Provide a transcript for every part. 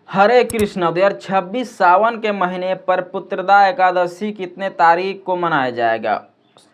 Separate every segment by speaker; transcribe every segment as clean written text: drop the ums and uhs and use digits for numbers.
Speaker 1: हरे कृष्ण 2026 सावन के महीने पर पुत्रदा एकादशी कितने तारीख को मनाया जाएगा?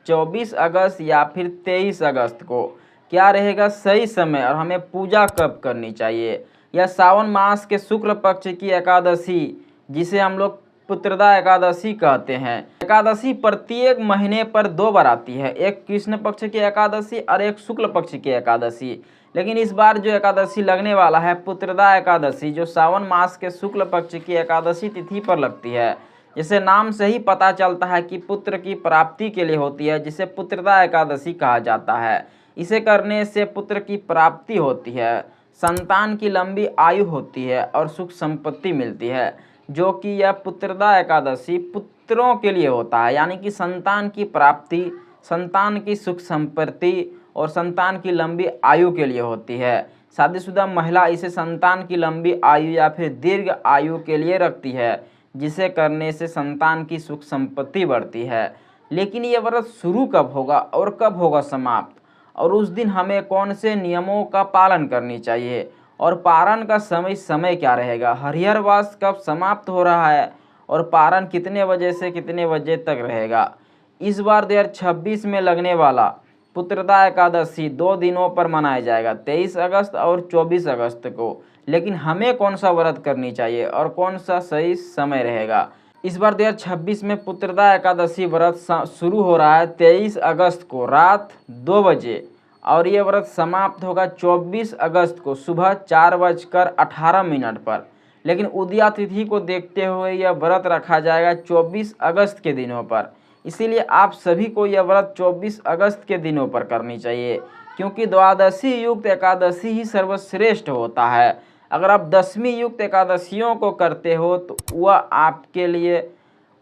Speaker 1: 24 अगस्त या फिर 23 अगस्त को? क्या रहेगा सही समय और हमें पूजा कब करनी चाहिए? यह सावन मास के शुक्ल पक्ष की एकादशी जिसे हम लोग पुत्रदा एकादशी कहते हैं। एकादशी प्रत्येक महीने पर 2 बार आती है, एक कृष्ण पक्ष की एकादशी और एक शुक्ल पक्ष की एकादशी। लेकिन इस बार जो एकादशी लगने वाला है पुत्रदा एकादशी, जो सावन मास के शुक्ल पक्ष की एकादशी तिथि पर लगती है, जिसे नाम से ही पता चलता है कि पुत्र की प्राप्ति के लिए होती है, जिसे पुत्रदा एकादशी कहा जाता है। इसे करने से पुत्र की प्राप्ति होती है, संतान की लंबी आयु होती है और सुख संपत्ति मिलती है। जो कि यह पुत्रदा एकादशी पुत्रों के लिए होता है, यानी कि संतान की प्राप्ति, संतान की सुख संपत्ति और संतान की लंबी आयु के लिए होती है। शादीशुदा महिला इसे संतान की लंबी आयु या फिर दीर्घ आयु के लिए रखती है, जिसे करने से संतान की सुख संपत्ति बढ़ती है। लेकिन ये व्रत शुरू कब होगा और कब होगा समाप्त, और उस दिन हमें कौन से नियमों का पालन करनी चाहिए और पारण का समय क्या रहेगा? हरिहर वास कब समाप्त हो रहा है और पारण कितने बजे से कितने बजे तक रहेगा? इस बार 2026 में लगने वाला पुत्रदा एकादशी 2 दिनों पर मनाया जाएगा, 23 अगस्त और 24 अगस्त को। लेकिन हमें कौन सा व्रत करनी चाहिए और कौन सा सही समय रहेगा? इस बार 2026 में पुत्रदा एकादशी व्रत शुरू हो रहा है 23 अगस्त को रात 2 बजे और ये व्रत समाप्त होगा 24 अगस्त को सुबह 4:18 पर। लेकिन उदया तिथि को देखते हुए यह व्रत रखा जाएगा 24 अगस्त के दिनों पर। इसीलिए आप सभी को यह व्रत 24 अगस्त के दिनों पर करनी चाहिए, क्योंकि द्वादशी युक्त एकादशी ही सर्वश्रेष्ठ होता है। अगर आप 10वीं युक्त एकादशियों को करते हो तो वह आपके लिए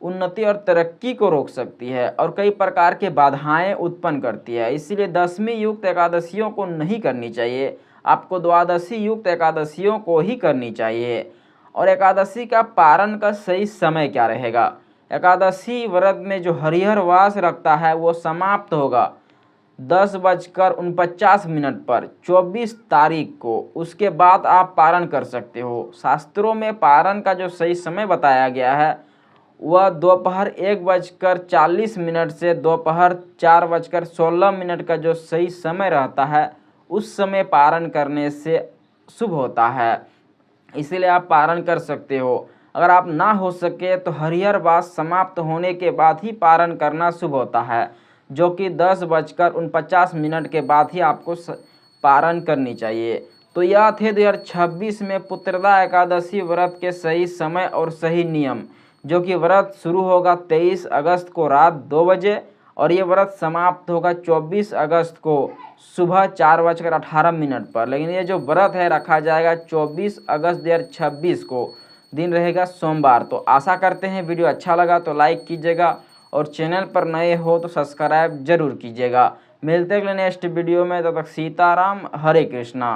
Speaker 1: उन्नति और तरक्की को रोक सकती है और कई प्रकार के बाधाएं उत्पन्न करती है। इसीलिए 10वीं युक्त एकादशियों को नहीं करनी चाहिए, आपको द्वादशी युक्त एकादशियों को ही करनी चाहिए। और एकादशी का पारण का सही समय क्या रहेगा? एकादशी व्रत में जो हरिहर वास रखता है वो समाप्त होगा 10:49 पर 24 तारीख को। उसके बाद आप पारण कर सकते हो। शास्त्रों में पारण का जो सही समय बताया गया है वह दोपहर 1:40 से दोपहर 4:16 का जो सही समय रहता है, उस समय पारण करने से शुभ होता है। इसीलिए आप पारण कर सकते हो। अगर आप ना हो सके तो हरिहर वास समाप्त होने के बाद ही पारण करना शुभ होता है, जो कि 10:49 के बाद ही आपको पारण करनी चाहिए। तो यह थे 2026 में पुत्रदा एकादशी व्रत के सही समय और सही नियम, जो कि व्रत शुरू होगा 23 अगस्त को रात 2 बजे और ये व्रत समाप्त होगा 24 अगस्त को सुबह 4:18 पर। लेकिन ये जो व्रत है रखा जाएगा 24 अगस्त 2026 को, दिन रहेगा सोमवार। तो आशा करते हैं वीडियो अच्छा लगा तो लाइक कीजिएगा और चैनल पर नए हो तो सब्सक्राइब जरूर कीजिएगा। मिलते हैं अगले नेक्स्ट वीडियो में, तब तक सीताराम, हरे कृष्णा।